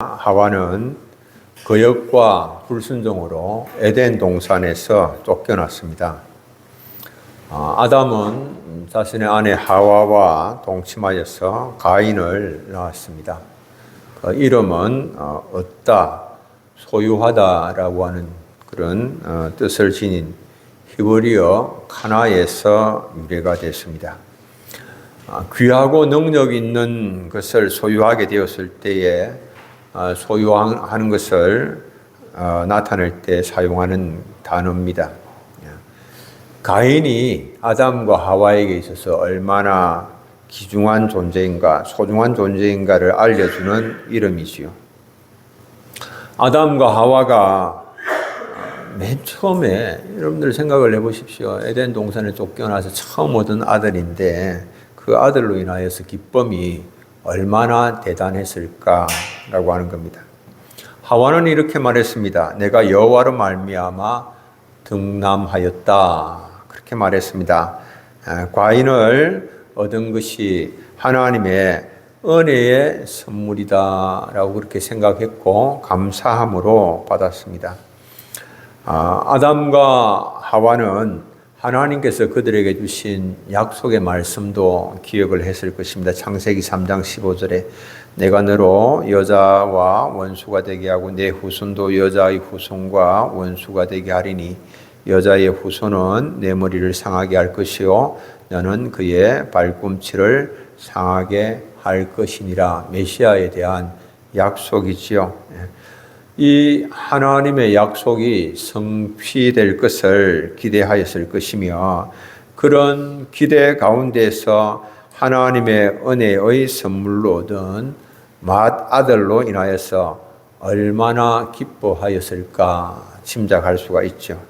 하와는 거역과 불순종으로 에덴 동산에서 쫓겨났습니다. 아담은 자신의 아내 하와와 동침하여서 가인을 낳았습니다. 그 이름은 얻다, 소유하다라고 하는 그런 뜻을 지닌 히브리어 카나에서 유래가 됐습니다. 귀하고 능력 있는 것을 소유하게 되었을 때에 소유하는 것을 나타낼 때 사용하는 단어입니다. 가인이 아담과 하와에게 있어서 얼마나 귀중한 존재인가, 소중한 존재인가를 알려주는 이름이지요. 아담과 하와가 맨 처음에 여러분들 생각을 해보십시오. 에덴 동산에 쫓겨나서 처음 얻은 아들인데 그 아들로 인하여서 기쁨이 얼마나 대단했을까라고 하는 겁니다. 하와는 이렇게 말했습니다. 내가 여호와로 말미암아 등남하였다. 그렇게 말했습니다. 가인을 얻은 것이 하나님의 은혜의 선물이다라고 그렇게 생각했고 감사함으로 받았습니다. 아담과 하와는 하나님께서 그들에게 주신 약속의 말씀도 기억을 했을 것입니다. 창세기 3장 15절에 내가 너로 여자와 원수가 되게 하고 내 후손도 여자의 후손과 원수가 되게 하리니 여자의 후손은 내 머리를 상하게 할 것이요 너는 그의 발꿈치를 상하게 할 것이니라. 메시아에 대한 약속이지요. 이 하나님의 약속이 성취될 것을 기대하였을 것이며 그런 기대 가운데서 하나님의 은혜의 선물로 얻은 맏아들로 인하여서 얼마나 기뻐하였을까 짐작할 수가 있죠.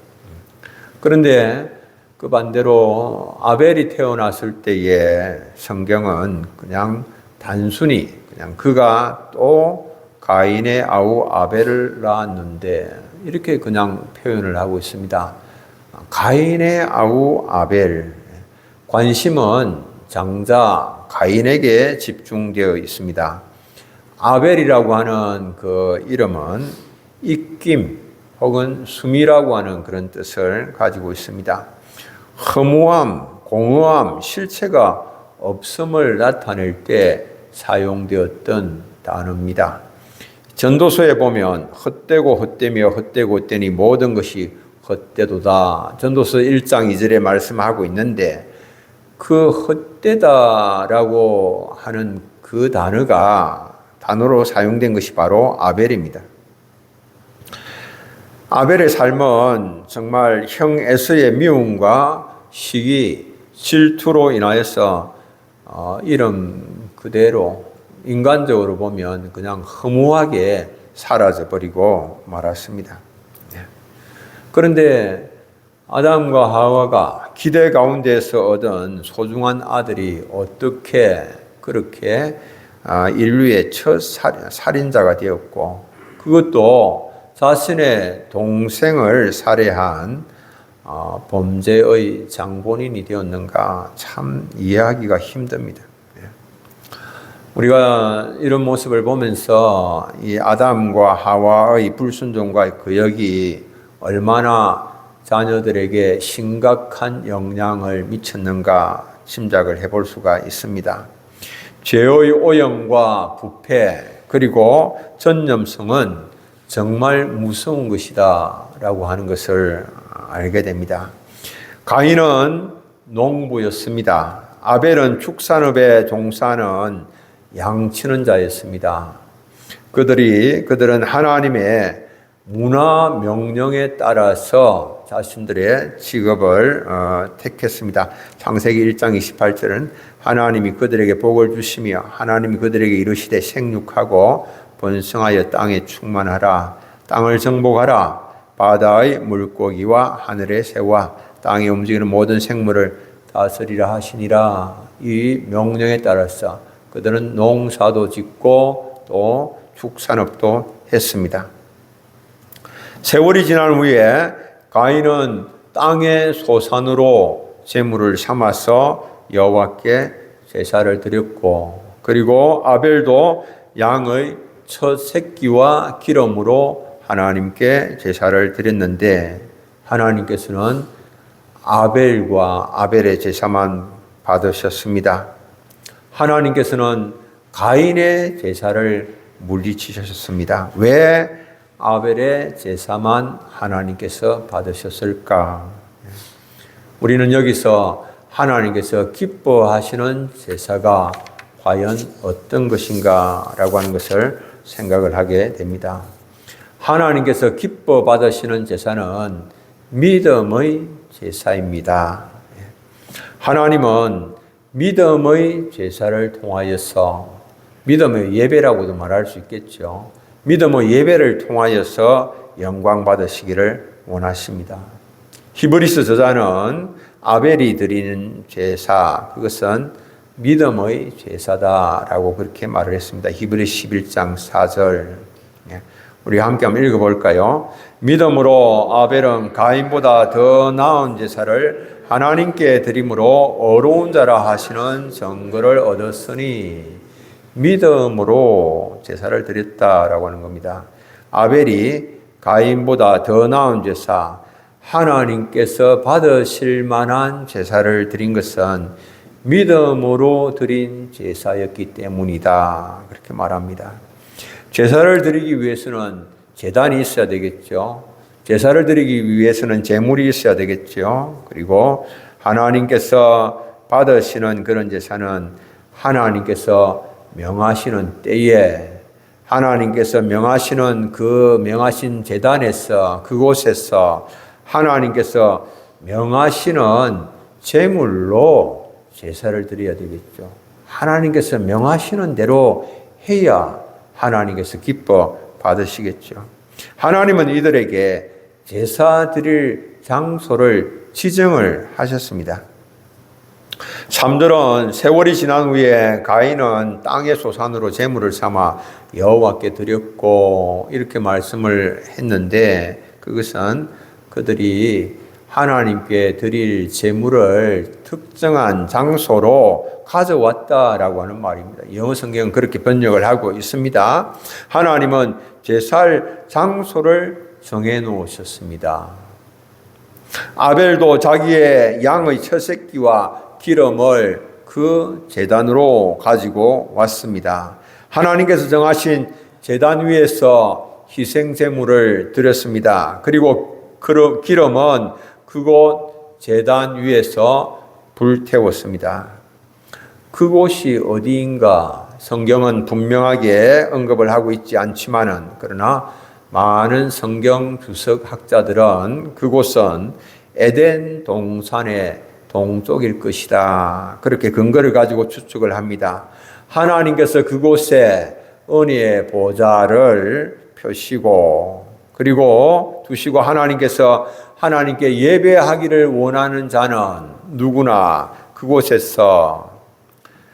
그런데 그 반대로 아벨이 태어났을 때에 성경은 그냥 단순히 그냥 그가 또 가인의 아우 아벨을 낳았는데 이렇게 그냥 표현을 하고 있습니다. 가인의 아우 아벨. 관심은 장자 가인에게 집중되어 있습니다. 아벨이라고 하는 그 이름은 입김 혹은 숨이라고 하는 그런 뜻을 가지고 있습니다. 허무함, 공허함, 실체가 없음을 나타낼 때 사용되었던 단어입니다. 전도서에 보면 헛되고 헛되며 헛되고 헛되니 모든 것이 헛되도다. 전도서 1장 2절에 말씀하고 있는데 그 헛되다라고 하는 그 단어로 사용된 것이 바로 아벨입니다. 아벨의 삶은 정말 형 에서의 미움과 시기, 질투로 인하여서 이름 그대로 인간적으로 보면 그냥 허무하게 사라져버리고 말았습니다. 그런데 아담과 하와가 기대 가운데서 얻은 소중한 아들이 어떻게 그렇게 인류의 첫 살인자가 되었고 그것도 자신의 동생을 살해한 범죄의 장본인이 되었는가 참 이해하기가 힘듭니다. 우리가 이런 모습을 보면서 이 아담과 하와의 불순종과 거역이 얼마나 자녀들에게 심각한 영향을 미쳤는가 짐작을 해볼 수가 있습니다. 죄의 오염과 부패 그리고 전념성은 정말 무서운 것이다 라고 하는 것을 알게 됩니다. 가인은 농부였습니다. 아벨은 축산업에 종사하는 양치는 자였습니다. 그들은 하나님의 문화 명령에 따라서 자신들의 직업을 택했습니다. 창세기 1장 28절은 하나님이 그들에게 복을 주시며 하나님이 그들에게 이르시되 생육하고 번성하여 땅에 충만하라. 땅을 정복하라. 바다의 물고기와 하늘의 새와 땅에 움직이는 모든 생물을 다스리라 하시니라. 이 명령에 따라서 그들은 농사도 짓고 또 축산업도 했습니다. 세월이 지난 후에 가인은 땅의 소산으로 제물을 삼아서 여호와께 제사를 드렸고 그리고 아벨도 양의 첫 새끼와 기름으로 하나님께 제사를 드렸는데 하나님께서는 아벨과 아벨의 제사만 받으셨습니다. 하나님께서는 가인의 제사를 물리치셨습니다. 왜 아벨의 제사만 하나님께서 받으셨을까? 우리는 여기서 하나님께서 기뻐하시는 제사가 과연 어떤 것인가 라고 하는 것을 생각을 하게 됩니다. 하나님께서 기뻐 받으시는 제사는 믿음의 제사입니다. 하나님은 믿음의 제사를 통하여서 믿음의 예배라고도 말할 수 있겠죠. 믿음의 예배를 통하여서 영광 받으시기를 원하십니다. 히브리서 저자는 아벨이 드리는 제사, 그것은 믿음의 제사다라고 그렇게 말을 했습니다. 히브리 11장 4절. 우리 함께 한번 읽어볼까요? 믿음으로 아벨은 가인보다 더 나은 제사를 하나님께 드림으로 어려운 자라 하시는 증거를 얻었으니 믿음으로 제사를 드렸다라고 하는 겁니다. 아벨이 가인보다 더 나은 제사, 하나님께서 받으실 만한 제사를 드린 것은 믿음으로 드린 제사였기 때문이다. 그렇게 말합니다. 제사를 드리기 위해서는 제단이 있어야 되겠죠. 제사를 드리기 위해서는 제물이 있어야 되겠죠. 그리고 하나님께서 받으시는 그런 제사는 하나님께서 명하시는 때에 하나님께서 명하시는 그 명하신 제단에서 그곳에서 하나님께서 명하시는 제물로 제사를 드려야 되겠죠. 하나님께서 명하시는 대로 해야 하나님께서 기뻐 받으시겠죠. 하나님은 이들에게 제사 드릴 장소를 지정을 하셨습니다. 3절은 세월이 지난 후에 가인은 땅의 소산으로 제물을 삼아 여호와께 드렸고 이렇게 말씀을 했는데 그것은 그들이 하나님께 드릴 제물을 특정한 장소로 가져왔다라고 하는 말입니다. 영어 성경은 그렇게 번역을 하고 있습니다. 하나님은 제사할 장소를 정해 놓으셨습니다. 아벨도 자기의 양의 첫 새끼와 기름을 그 제단으로 가지고 왔습니다. 하나님께서 정하신 제단 위에서 희생 제물을 드렸습니다. 그리고 그 기름은 그곳 제단 위에서 불태웠습니다. 그곳이 어디인가 성경은 분명하게 언급을 하고 있지 않지만은 그러나 많은 성경 주석 학자들은 그곳은 에덴 동산의 동쪽일 것이다. 그렇게 근거를 가지고 추측을 합니다. 하나님께서 그곳에 은혜의 보좌를 펴시고 그리고 두시고 하나님께 예배하기를 원하는 자는 누구나 그곳에서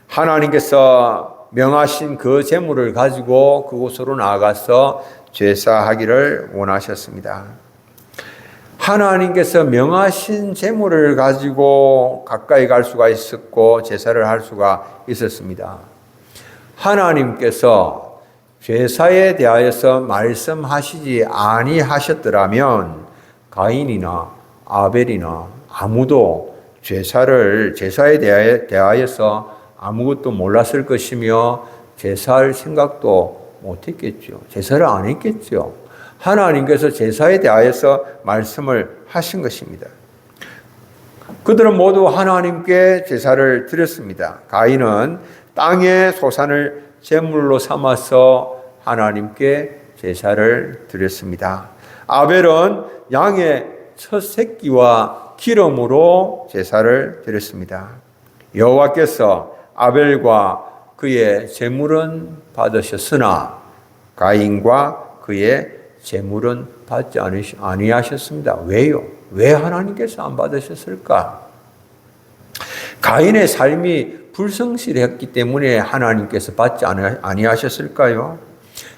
하나님께서 명하신 그 제물을 가지고 그곳으로 나아가서 제사하기를 원하셨습니다. 하나님께서 명하신 제물을 가지고 가까이 갈 수가 있었고 제사를 할 수가 있었습니다. 하나님께서 제사에 대하여서 말씀하시지 아니하셨더라면 가인이나 아벨이나 아무도 제사에 대하여서 아무것도 몰랐을 것이며 제사할 생각도 못했겠죠. 제사를 안 했겠죠. 하나님께서 제사에 대하여서 말씀을 하신 것입니다. 그들은 모두 하나님께 제사를 드렸습니다. 가인은 땅의 소산을 제물로 삼아서 하나님께 제사를 드렸습니다. 아벨은 양의 첫 새끼와 기름으로 제사를 드렸습니다. 여호와께서 아벨과 그의 제물은 받으셨으나 가인과 그의 제물은 받지 아니하셨습니다. 왜요? 왜 하나님께서 안 받으셨을까? 가인의 삶이 불성실했기 때문에 하나님께서 받지 아니하셨을까요?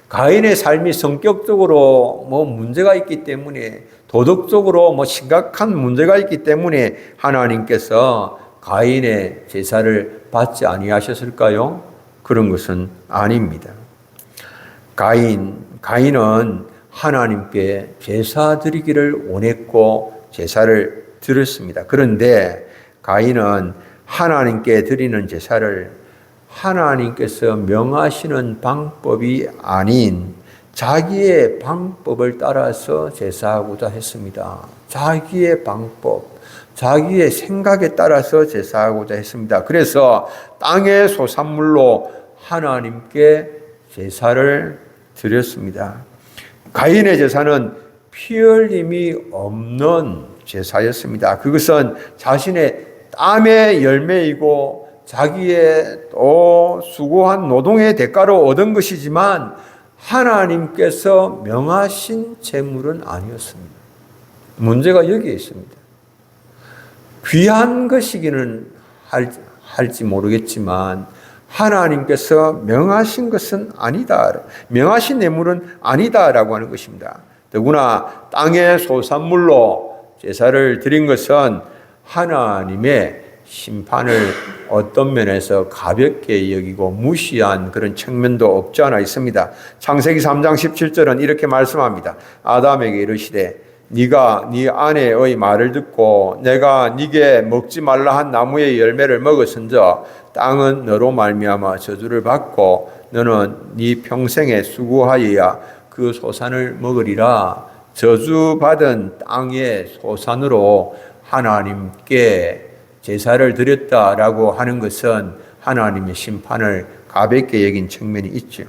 가인의 삶이 성격적으로 문제가 있기 때문에 도덕적으로 심각한 문제가 있기 때문에 하나님께서 가인의 제사를 받지 아니하셨을까요? 그런 것은 아닙니다. 가인은 하나님께 제사 드리기를 원했고 제사를 드렸습니다. 그런데 가인은 하나님께 드리는 제사를 하나님께서 명하시는 방법이 아닌 자기의 방법을 따라서 제사하고자 했습니다. 자기의 방법, 자기의 생각에 따라서 제사하고자 했습니다. 그래서 땅의 소산물로 하나님께 제사를 드렸습니다. 가인의 제사는 피 흘림이 없는 제사였습니다. 그것은 자신의 땀의 열매이고 자기의 또 수고한 노동의 대가로 얻은 것이지만 하나님께서 명하신 제물은 아니었습니다. 문제가 여기에 있습니다. 귀한 것이기는 할지 모르겠지만 하나님께서 명하신 것은 아니다. 명하신 예물은 아니다라고 하는 것입니다. 더구나 땅의 소산물로 제사를 드린 것은 하나님의 심판을 어떤 면에서 가볍게 여기고 무시한 그런 측면도 없지 않아 있습니다. 창세기 3장 17절은 이렇게 말씀합니다. 아담에게 이르시되 네가 네 아내의 말을 듣고 내가 네게 먹지 말라 한 나무의 열매를 먹었은저 땅은 너로 말미암아 저주를 받고 너는 네 평생에 수고하여야 그 소산을 먹으리라. 저주받은 땅의 소산으로 하나님께 제사를 드렸다라고 하는 것은 하나님의 심판을 가볍게 여긴 측면이 있죠.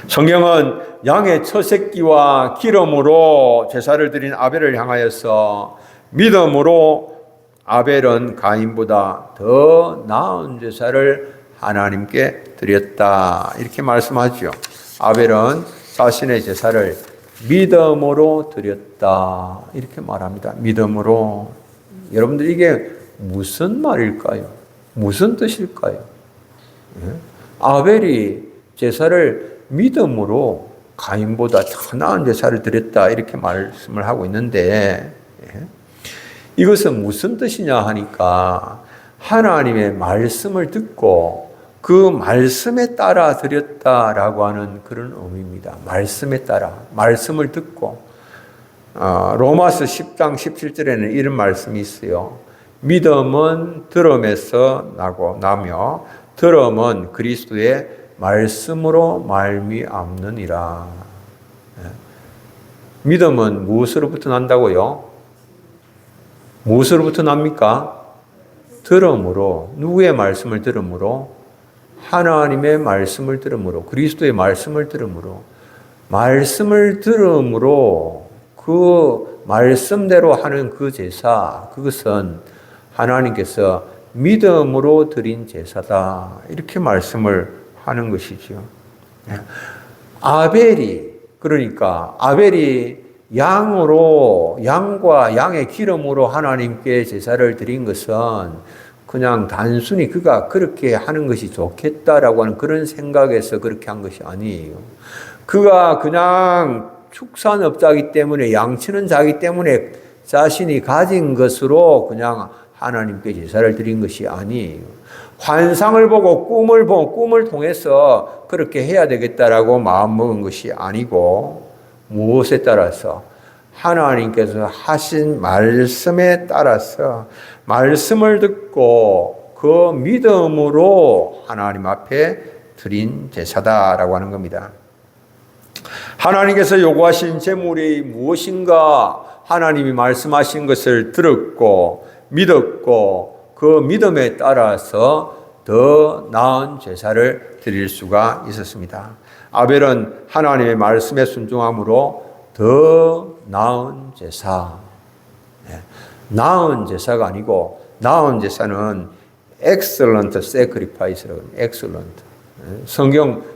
성경은 양의 첫 새끼와 기름으로 제사를 드린 아벨을 향하여서 믿음으로 아벨은 가인보다 더 나은 제사를 하나님께 드렸다 이렇게 말씀하죠. 아벨은 자신의 제사를 믿음으로 드렸다 이렇게 말합니다. 믿음으로. 여러분들 이게 무슨 말일까요? 무슨 뜻일까요? 아벨이 제사를 믿음으로 가인보다 더 나은 제사를 드렸다 이렇게 말씀을 하고 있는데 이것은 무슨 뜻이냐 하니까 하나님의 말씀을 듣고 그 말씀에 따라 드렸다라고 하는 그런 의미입니다. 말씀에 따라, 말씀을 듣고 로마서 10장 17절에는 이런 말씀이 있어요. 믿음은 들음에서 나며 들음은 그리스도의 말씀으로 말미암느니라. 믿음은 무엇으로부터 난다고요? 무엇으로부터 납니까? 들음으로. 누구의 말씀을 들음으로? 하나님의 말씀을 들음으로. 그리스도의 말씀을 들음으로. 말씀을 들음으로 그 말씀대로 하는 그 제사, 그것은 하나님께서 믿음으로 드린 제사다. 이렇게 말씀을 하는 것이죠. 그러니까 아벨이 양과 양의 기름으로 하나님께 제사를 드린 것은 그냥 단순히 그가 그렇게 하는 것이 좋겠다라고 하는 그런 생각에서 그렇게 한 것이 아니에요. 그가 그냥 축산업자이기 때문에 양치는 자기 때문에 자신이 가진 것으로 그냥 하나님께 제사를 드린 것이 아니에요. 환상을 보고 꿈을 통해서 그렇게 해야 되겠다라고 마음먹은 것이 아니고 무엇에 따라서 하나님께서 하신 말씀에 따라서 말씀을 듣고 그 믿음으로 하나님 앞에 드린 제사다라고 하는 겁니다. 하나님께서 요구하신 제물이 무엇인가 하나님이 말씀하신 것을 들었고 믿었고 그 믿음에 따라서 더 나은 제사를 드릴 수가 있었습니다. 아벨은 하나님의 말씀에 순종함으로 더 나은 제사. 나은 제사가 아니고 나은 제사는 excellent sacrifice라고 합니다. excellent.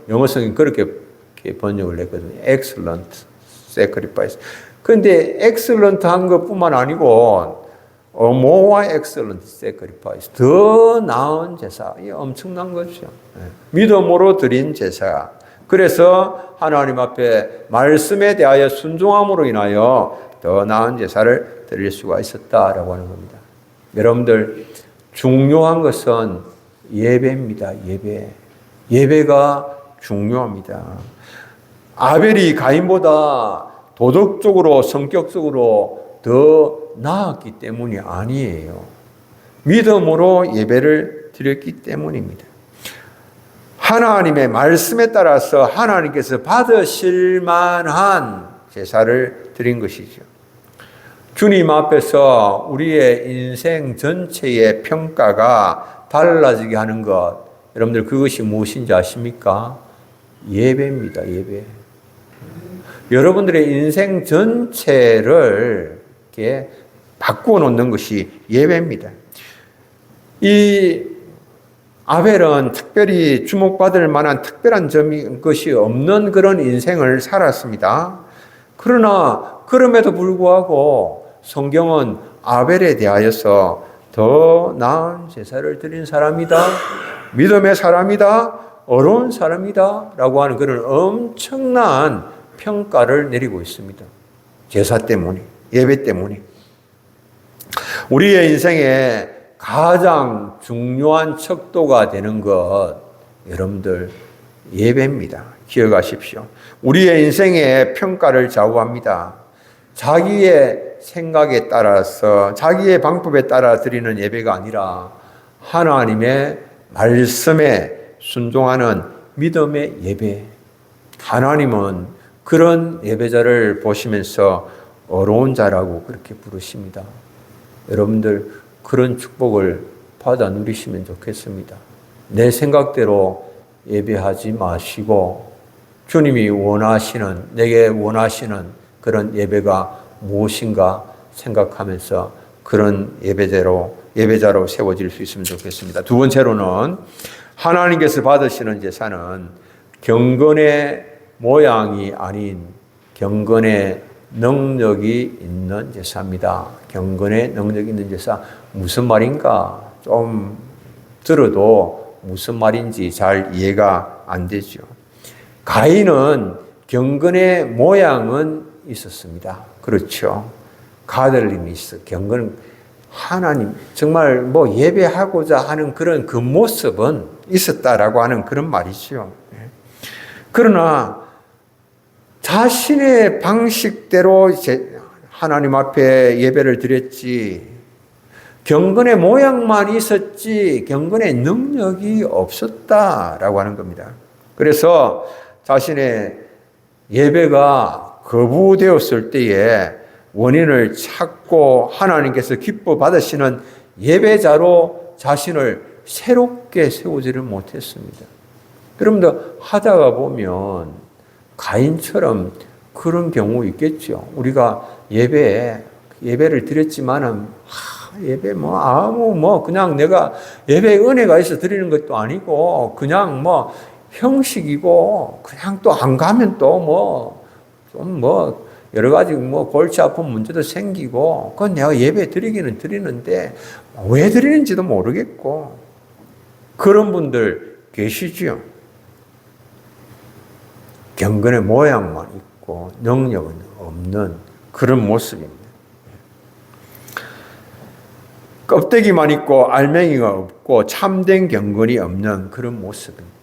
영어 성경 그렇게 번역을 했거든요. excellent sacrifice. 그런데 excellent 한 것뿐만 아니고 more excellent sacrifice. 더 나은 제사. 이 엄청난 것이죠. 믿음으로 드린 제사. 그래서 하나님 앞에 말씀에 대하여 순종함으로 인하여 더 나은 제사를 드릴 수가 있었다라고 하는 겁니다. 여러분들 중요한 것은 예배입니다. 예배가 중요합니다. 아벨이 가인보다 도덕적으로 성격적으로 더 나았기 때문이 아니에요. 믿음으로 예배를 드렸기 때문입니다. 하나님의 말씀에 따라서 하나님께서 받으실 만한 제사를 드린 것이죠. 주님 앞에서 우리의 인생 전체의 평가가 달라지게 하는 것, 여러분들 그것이 무엇인지 아십니까? 예배입니다. 예배. 여러분들의 인생 전체를 이렇게 바꾸어 놓는 것이 예배입니다. 이 아벨은 특별히 주목받을 만한 특별한 것이 없는 그런 인생을 살았습니다. 그러나 그럼에도 불구하고 성경은 아벨에 대하여서 더 나은 제사를 드린 사람이다, 믿음의 사람이다, 어려운 사람이다 라고 하는 그런 엄청난 평가를 내리고 있습니다. 제사 때문에, 예배 때문에. 우리의 인생에 가장 중요한 척도가 되는 것, 여러분들 예배입니다. 기억하십시오. 우리의 인생의 평가를 좌우합니다. 자기의 생각에 따라서, 자기의 방법에 따라 드리는 예배가 아니라 하나님의 말씀에 순종하는 믿음의 예배. 하나님은 그런 예배자를 보시면서 어려운 자라고 그렇게 부르십니다. 여러분들 그런 축복을 받아 누리시면 좋겠습니다. 내 생각대로 예배하지 마시고 주님이 원하시는, 내게 원하시는 그런 예배가 무엇인가 생각하면서 그런 예배자로 세워질 수 있으면 좋겠습니다. 두 번째로는 하나님께서 받으시는 제사는 경건의 모양이 아닌 경건의 능력이 있는 제사입니다. 경건의 능력이 있는 제사. 무슨 말인가? 좀 들어도 무슨 말인지 잘 이해가 안 되죠. 가인은 경건의 모양은 있었습니다. 그렇죠. 가들림이 있어. 경건, 하나님, 정말 뭐 예배하고자 하는 그런 그 모습은 있었다라고 하는 그런 말이죠. 그러나 자신의 방식대로 하나님 앞에 예배를 드렸지, 경건의 모양만 있었지 경건의 능력이 없었다라고 하는 겁니다. 그래서 자신의 예배가 거부되었을 때에 원인을 찾고 하나님께서 기뻐 받으시는 예배자로 자신을 새롭게 세우지를 못했습니다. 여러분들 하다가 보면 가인처럼 그런 경우 있겠죠. 우리가 예배를 드렸지만은 예배 그냥 내가 예배에 은혜가 있어 드리는 것도 아니고 그냥 형식이고 그냥 또 안 가면 또 여러 가지 골치 아픈 문제도 생기고 그건 내가 예배 드리기는 드리는데 왜 드리는지도 모르겠고 그런 분들 계시지요. 경건의 모양만 있고 능력은 없는 그런 모습입니다. 껍데기만 있고 알맹이가 없고 참된 경건이 없는 그런 모습입니다.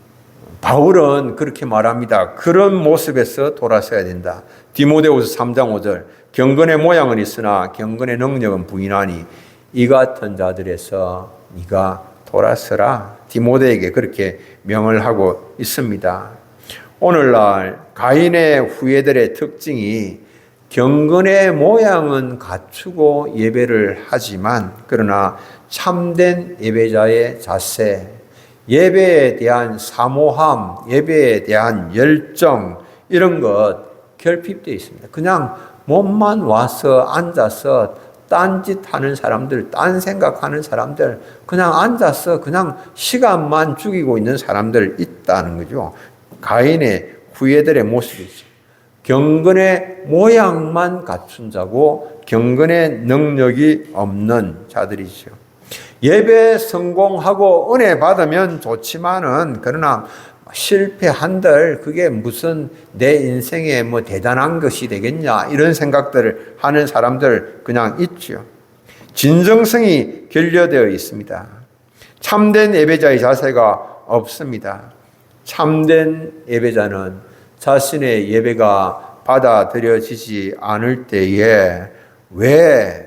바울은 그렇게 말합니다. 그런 모습에서 돌아서야 된다. 디모데후서 3장 5절 경건의 모양은 있으나 경건의 능력은 부인하니 이 같은 자들에서 네가 돌아서라. 디모데에게 그렇게 명을 하고 있습니다. 오늘날 가인의 후예들의 특징이 경건의 모양은 갖추고 예배를 하지만 그러나 참된 예배자의 자세, 예배에 대한 사모함, 예배에 대한 열정 이런 것 결핍되어 있습니다. 그냥 몸만 와서 앉아서 딴짓하는 사람들, 딴 생각하는 사람들, 그냥 앉아서 그냥 시간만 죽이고 있는 사람들 있다는 거죠. 가인의 후예들의 모습이죠. 경건의 모양만 갖춘 자고 경건의 능력이 없는 자들이죠. 예배 성공하고 은혜 받으면 좋지만은 그러나 실패한들 그게 무슨 내 인생에 대단한 것이 되겠냐 이런 생각들을 하는 사람들 그냥 있죠. 진정성이 결여되어 있습니다. 참된 예배자의 자세가 없습니다. 참된 예배자는 자신의 예배가 받아들여지지 않을 때에 왜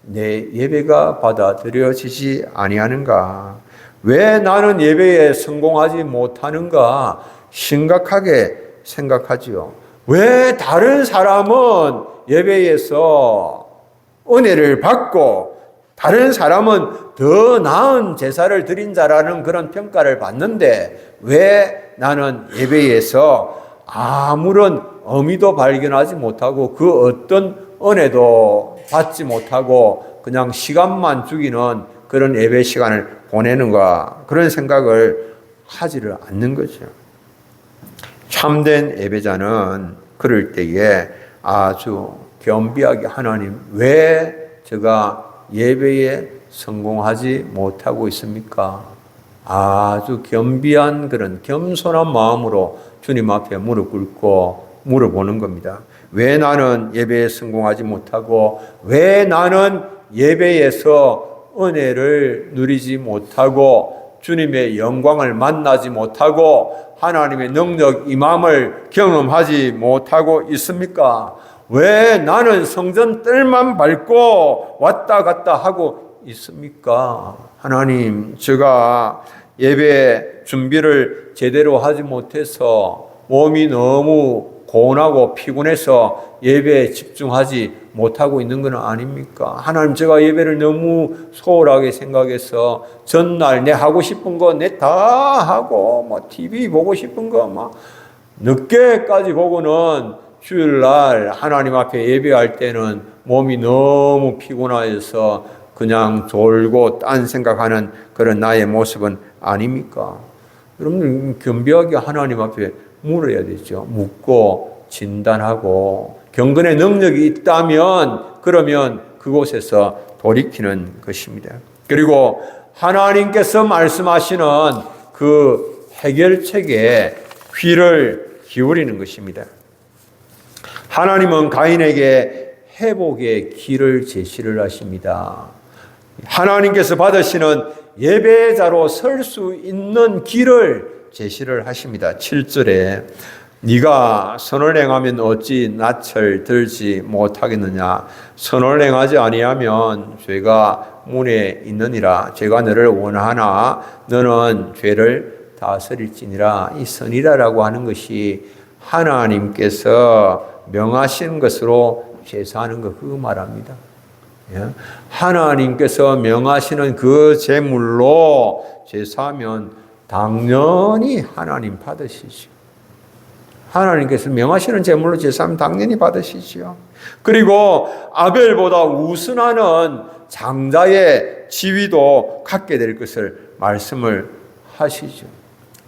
내 예배가 받아들여지지 아니하는가? 왜 나는 예배에 성공하지 못하는가? 심각하게 생각하지요. 왜 다른 사람은 예배에서 은혜를 받고 다른 사람은 더 나은 제사를 드린 자라는 그런 평가를 받는데 왜 나는 예배에서 아무런 의미도 발견하지 못하고 그 어떤 은혜도 받지 못하고 그냥 시간만 죽이는 그런 예배 시간을 보내는가? 그런 생각을 하지를 않는 거죠. 참된 예배자는 그럴 때에 아주 겸비하게 하나님 왜 제가 예배에 성공하지 못하고 있습니까? 아주 겸비한 그런 겸손한 마음으로 주님 앞에 무릎 꿇고 물어보는 겁니다. 왜 나는 예배에 성공하지 못하고 왜 나는 예배에서 은혜를 누리지 못하고 주님의 영광을 만나지 못하고 하나님의 능력 임함을 경험하지 못하고 있습니까? 왜 나는 성전 뜰만 밟고 왔다 갔다 하고 있습니까? 하나님, 제가 예배 준비를 제대로 하지 못해서 몸이 너무 고운하고 피곤해서 예배에 집중하지 못하고 있는 건 아닙니까? 하나님, 제가 예배를 너무 소홀하게 생각해서 전날 내 하고 싶은 거 내 다 하고 뭐 TV 보고 싶은 거 막 늦게까지 보고는 주일날 하나님 앞에 예배할 때는 몸이 너무 피곤하여서 그냥 졸고 딴 생각하는 그런 나의 모습은 아닙니까? 여러분들 겸비하게 하나님 앞에 물어야 되죠. 묻고 진단하고 경건의 능력이 있다면 그러면 그곳에서 돌이키는 것입니다. 그리고 하나님께서 말씀하시는 그 해결책에 귀를 기울이는 것입니다. 하나님은 가인에게 회복의 길을 제시를 하십니다. 하나님께서 받으시는 예배자로 설 수 있는 길을 제시를 하십니다. 7절에 네가 선을 행하면 어찌 낯을 들지 못하겠느냐. 선을 행하지 아니하면 죄가 문에 있느니라. 죄가 너를 원하나 너는 죄를 다스릴지니라. 이 선이라라고 하는 것이 하나님께서 명하신 것으로 제사하는 것 그거 말합니다. 하나님께서 명하시는 그 제물로 제사하면 당연히 하나님 받으시죠. 하나님께서 명하시는 제물로 제사하면 당연히 받으시죠. 그리고 아벨보다 우선하는 장자의 지위도 갖게 될 것을 말씀을 하시죠.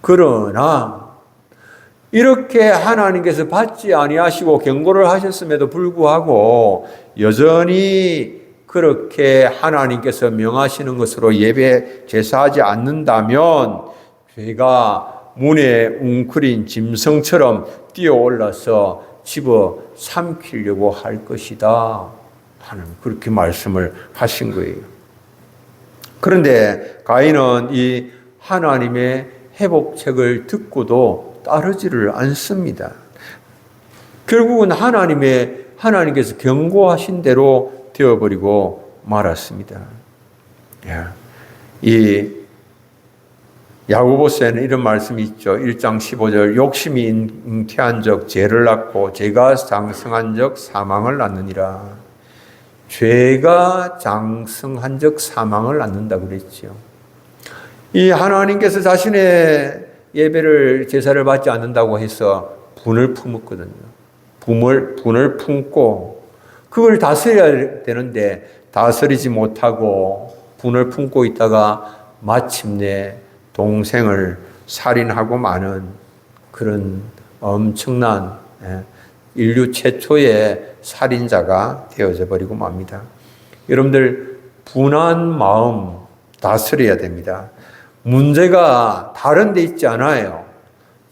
그러나 이렇게 하나님께서 받지 아니하시고 경고를 하셨음에도 불구하고 여전히 그렇게 하나님께서 명하시는 것으로 예배 제사하지 않는다면 죄가 문에 웅크린 짐승처럼 뛰어올라서 집어 삼키려고 할 것이다 하는 그렇게 말씀을 하신 거예요. 그런데 가인은 이 하나님의 회복책을 듣고도 따르지를 않습니다. 결국은 하나님께서 경고하신 대로 되어버리고 말았습니다. 이 야고보서에는 이런 말씀이 있죠. 1장 15절 욕심이 잉태한 적 죄를 낳고 죄가 장성한 적 사망을 낳느니라. 죄가 장성한 적 사망을 낳는다 그랬죠. 이 하나님께서 자신의 예배를 제사를 받지 않는다고 해서 분을 품었거든요. 분을 품고 그걸 다스려야 되는데 다스리지 못하고 분을 품고 있다가 마침내 동생을 살인하고 마는 그런 엄청난 인류 최초의 살인자가 되어져 버리고 맙니다. 여러분들 분한 마음 다스려야 됩니다. 문제가 다른 데 있지 않아요.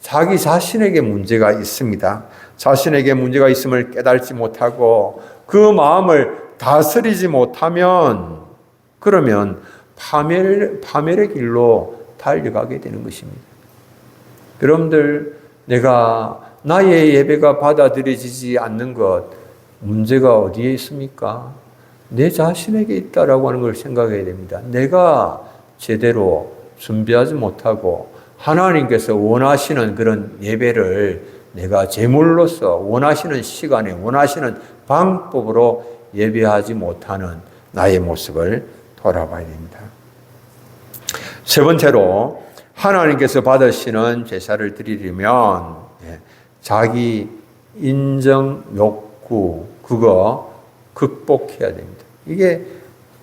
자기 자신에게 문제가 있습니다. 자신에게 문제가 있음을 깨달지 못하고 그 마음을 다스리지 못하면 그러면 파멸의 길로 달려가게 되는 것입니다. 여러분들, 나의 예배가 받아들여지지 않는 것, 문제가 어디에 있습니까? 내 자신에게 있다라고 하는 걸 생각해야 됩니다. 내가 제대로 준비하지 못하고 하나님께서 원하시는 그런 예배를 내가 제물로서 원하시는 시간에 원하시는 방법으로 예배하지 못하는 나의 모습을 돌아봐야 됩니다. 세 번째로 하나님께서 받으시는 제사를 드리려면 자기 인정 욕구 그거 극복해야 됩니다. 이게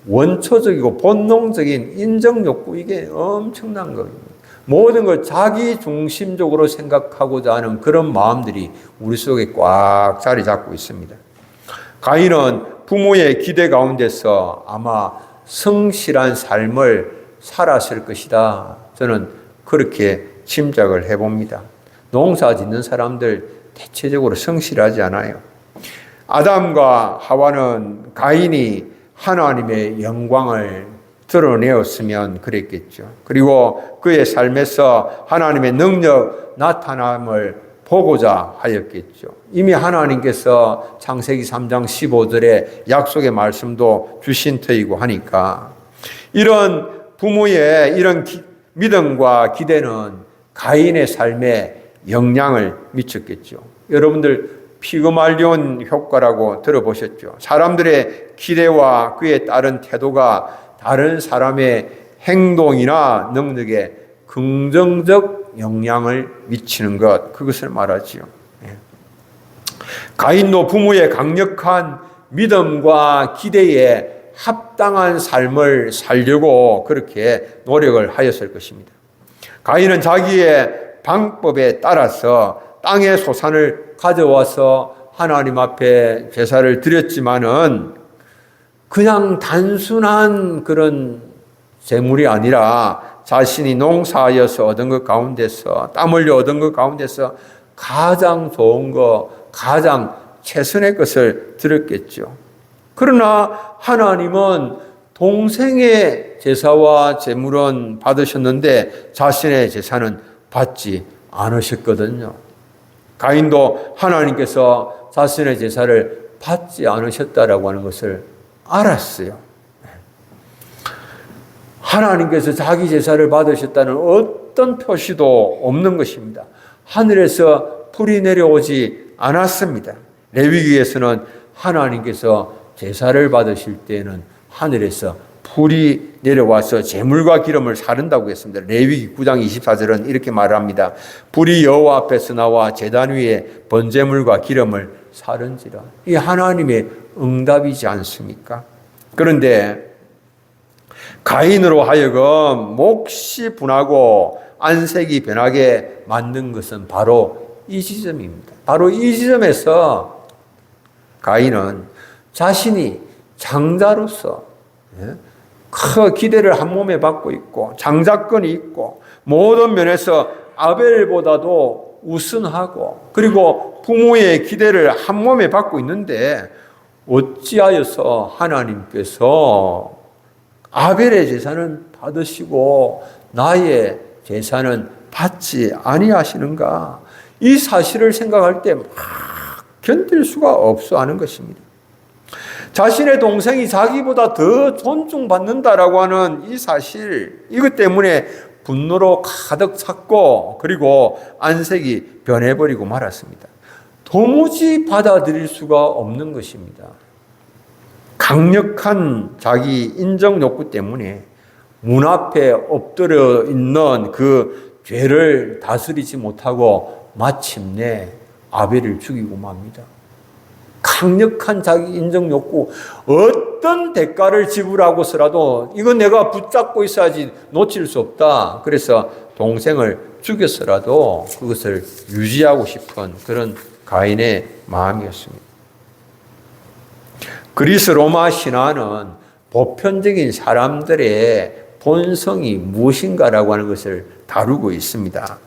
원초적이고 본능적인 인정 욕구 이게 엄청난 겁니다. 모든 걸 자기 중심적으로 생각하고자 하는 그런 마음들이 우리 속에 꽉 자리 잡고 있습니다. 가인은 부모의 기대 가운데서 아마 성실한 삶을 살았을 것이다. 저는 그렇게 짐작을 해봅니다. 농사 짓는 사람들 대체적으로 성실하지 않아요. 아담과 하와는 가인이 하나님의 영광을 드러내었으면 그랬겠죠. 그리고 그의 삶에서 하나님의 능력 나타남을 보고자 하였겠죠. 이미 하나님께서 창세기 3장 15절에 약속의 말씀도 주신 터이고 하니까 이런 부모의 이런 믿음과 기대는 가인의 삶에 영향을 미쳤겠죠. 여러분들 피그말리온 효과라고 들어보셨죠? 사람들의 기대와 그에 따른 태도가 다른 사람의 행동이나 능력에 긍정적 영향을 미치는 것, 그것을 말하지요. 가인도 부모의 강력한 믿음과 기대에 합당한 삶을 살려고 그렇게 노력을 하였을 것입니다. 가인은 자기의 방법에 따라서 땅의 소산을 가져와서 하나님 앞에 제사를 드렸지만은 그냥 단순한 그런 재물이 아니라 자신이 농사하여서 얻은 것 가운데서 땀 흘려 얻은 것 가운데서 가장 좋은 것, 가장 최선의 것을 드렸겠죠. 그러나 하나님은 동생의 제사와 제물은 받으셨는데 자신의 제사는 받지 않으셨거든요. 가인도 하나님께서 자신의 제사를 받지 않으셨다라고 하는 것을 알았어요. 하나님께서 자기 제사를 받으셨다는 어떤 표시도 없는 것입니다. 하늘에서 불이 내려오지 않았습니다. 레위기에서는 하나님께서 제사를 받으실 때에는 하늘에서 불이 내려와서 제물과 기름을 사른다고 했습니다. 레위기 9장 24절은 이렇게 말합니다. 불이 여호와 앞에서 나와 제단 위에 번제물과 기름을 사른지라. 이 하나님의 응답이지 않습니까? 그런데 가인으로 하여금 몫이 분하고 안색이 변하게 만든 것은 바로 이 지점입니다. 바로 이 지점에서 가인은 자신이 장자로서 큰 기대를 한 몸에 받고 있고 장자권이 있고 모든 면에서 아벨보다도 우선하고 그리고 부모의 기대를 한 몸에 받고 있는데 어찌하여서 하나님께서 아벨의 제사는 받으시고 나의 제사는 받지 아니하시는가? 이 사실을 생각할 때 막 견딜 수가 없어 하는 것입니다. 자신의 동생이 자기보다 더 존중받는다라고 하는 이 사실, 이것 때문에 분노로 가득 찼고 그리고 안색이 변해버리고 말았습니다. 도무지 받아들일 수가 없는 것입니다. 강력한 자기 인정 욕구 때문에 문 앞에 엎드려 있는 그 죄를 다스리지 못하고 마침내 아벨을 죽이고 맙니다. 강력한 자기 인정 욕구, 어떤 대가를 지불하고서라도 이건 내가 붙잡고 있어야지 놓칠 수 없다. 그래서 동생을 죽여서라도 그것을 유지하고 싶은 그런 가인의 마음이었습니다. 그리스 로마 신화는 보편적인 사람들의 본성이 무엇인가라고 하는 것을 다루고 있습니다.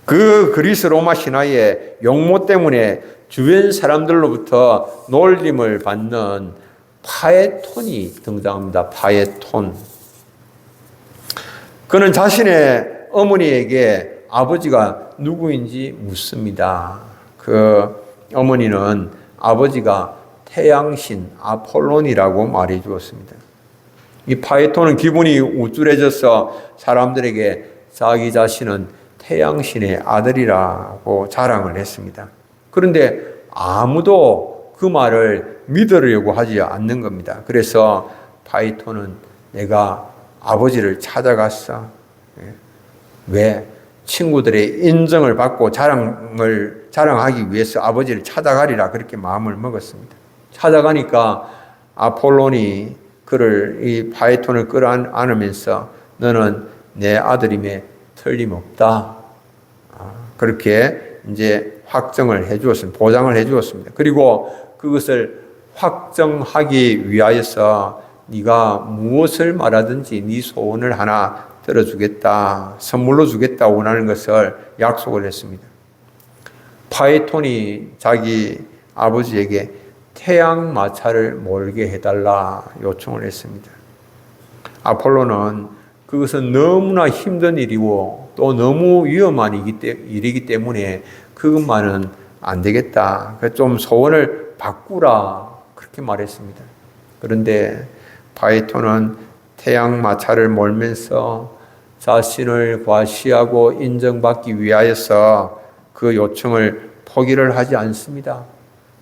그 그리스 로마 신화의 용모 때문에 주변 사람들로부터 놀림을 받는 파에톤이 등장합니다. 파에톤. 그는 자신의 어머니에게 아버지가 누구인지 묻습니다. 그 어머니는 아버지가 태양신 아폴론이라고 말해 주었습니다. 이 파이톤은 기분이 우쭐해져서 사람들에게 자기 자신은 태양신의 아들이라고 자랑을 했습니다. 그런데 아무도 그 말을 믿으려고 하지 않는 겁니다. 그래서 파이톤은 내가 아버지를 찾아갔어. 왜? 친구들의 인정을 받고 자랑하기 위해서 아버지를 찾아가리라 그렇게 마음을 먹었습니다. 찾아가니까 아폴론이 이 파이톤을 끌어안으면서 너는 내 아들임에 틀림없다. 그렇게 이제 확정을 해 주었습니다. 보장을 해 주었습니다. 그리고 그것을 확정하기 위하여서 네가 무엇을 말하든지 네 소원을 하나 들어주겠다. 선물로 주겠다 원하는 것을 약속을 했습니다. 파이톤이 자기 아버지에게 태양 마차를 몰게 해달라 요청을 했습니다. 아폴로는 그것은 너무나 힘든 일이고 또 너무 위험한 일이기 때문에 그것만은 안 되겠다. 좀 소원을 바꾸라 그렇게 말했습니다. 그런데 파이톤은 태양 마차를 몰면서 자신을 과시하고 인정받기 위하여서 그 요청을 포기를 하지 않습니다.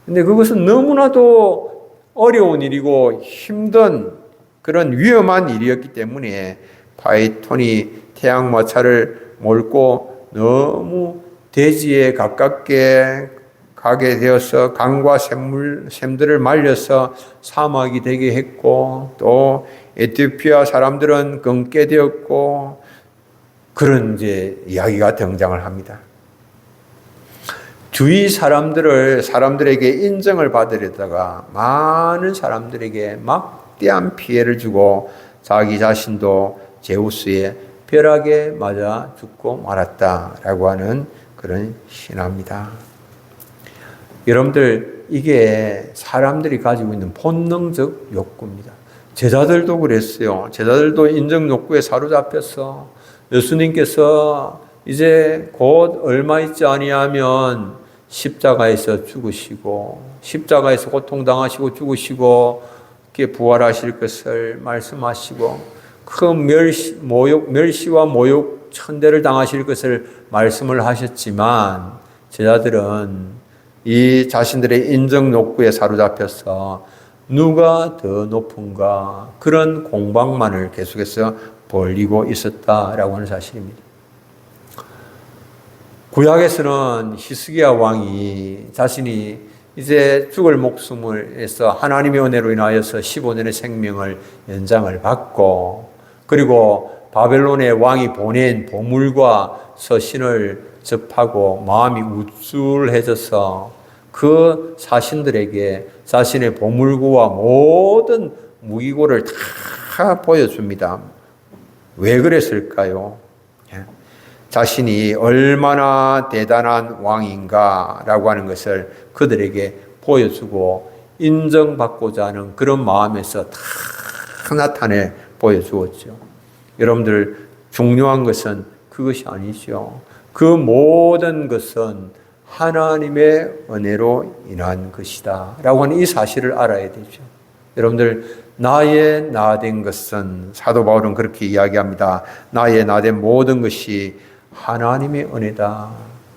근데 그것은 너무나도 어려운 일이고 힘든 그런 위험한 일이었기 때문에 파이톤이 태양 마차를 몰고 너무 대지에 가깝게 가게 되어서 강과 샘들을 말려서 사막이 되게 했고 또 에티오피아 사람들은 굶게 되었고 그런 이제 이야기가 등장을 합니다. 주위 사람들에게 인정을 받으려다가 많은 사람들에게 막대한 피해를 주고 자기 자신도 제우스의 벼락에 맞아 죽고 말았다라고 하는 그런 신화입니다. 여러분들 이게 사람들이 가지고 있는 본능적 욕구입니다. 제자들도 그랬어요. 제자들도 인정 욕구에 사로잡혀서 예수님께서 이제 곧 얼마 있지 아니하면 십자가에서 죽으시고 십자가에서 고통당하시고 죽으시고 이렇게 부활하실 것을 말씀하시고 그 멸시와 모욕 천대를 당하실 것을 말씀을 하셨지만 제자들은 이 자신들의 인정 욕구에 사로잡혀서 누가 더 높은가 그런 공방만을 계속해서 벌이고 있었다라고 하는 사실입니다. 구약에서는 히스기야 왕이 자신이 이제 죽을 목숨을 해서 하나님의 은혜로 인하여서 15년의 생명을 연장을 받고 그리고 바벨론의 왕이 보낸 보물과 서신을 접하고 마음이 우쭐해져서 그 사신들에게 자신의 보물고와 모든 무기고를 다 보여줍니다. 왜 그랬을까요? 자신이 얼마나 대단한 왕인가라고 하는 것을 그들에게 보여주고 인정받고자 하는 그런 마음에서 다 나타내 보여주었죠. 여러분들 중요한 것은 그것이 아니죠. 그 모든 것은 하나님의 은혜로 인한 것이다 라고 하는 이 사실을 알아야 되죠. 여러분들 나의 나된 것은 사도 바울은 그렇게 이야기합니다. 나의 나된 모든 것이 하나님의 은혜다.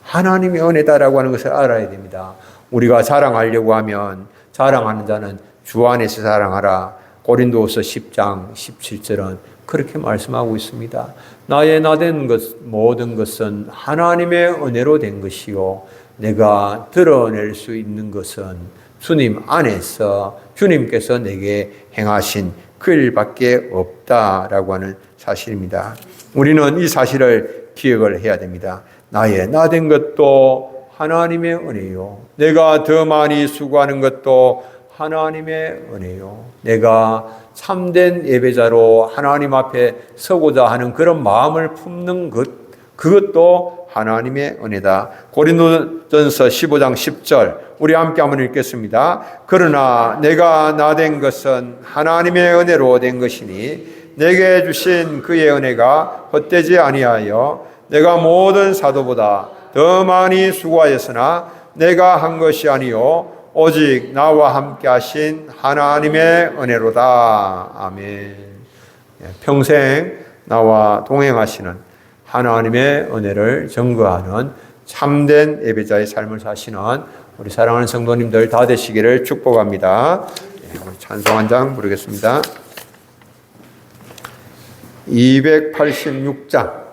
하나님의 은혜다라고 하는 것을 알아야 됩니다. 우리가 자랑하려고 하면 자랑하는 자는 주 안에서 자랑하라. 고린도후서 10장 17절은 그렇게 말씀하고 있습니다. 나의 나된 모든 것은 하나님의 은혜로 된 것이요 내가 드러낼 수 있는 것은 주님 안에서 주님께서 내게 행하신 그 일밖에 없다라고 하는 사실입니다. 우리는 이 사실을 기억을 해야 됩니다. 나의 나된 것도 하나님의 은혜요. 내가 더 많이 수고하는 것도 하나님의 은혜요. 내가 참된 예배자로 하나님 앞에 서고자 하는 그런 마음을 품는 것, 그것도 하나님의 은혜다. 고린도전서 15장 10절 우리 함께 한번 읽겠습니다. 그러나 내가 나된 것은 하나님의 은혜로 된 것이니 내게 주신 그의 은혜가 헛되지 아니하여 내가 모든 사도보다 더 많이 수고하였으나 내가 한 것이 아니요 오직 나와 함께 하신 하나님의 은혜로다. 아멘. 평생 나와 동행하시는 하나님의 은혜를 증거하는 참된 예배자의 삶을 사시는 우리 사랑하는 성도님들 다 되시기를 축복합니다. 우리 찬송 한 장 부르겠습니다. 286장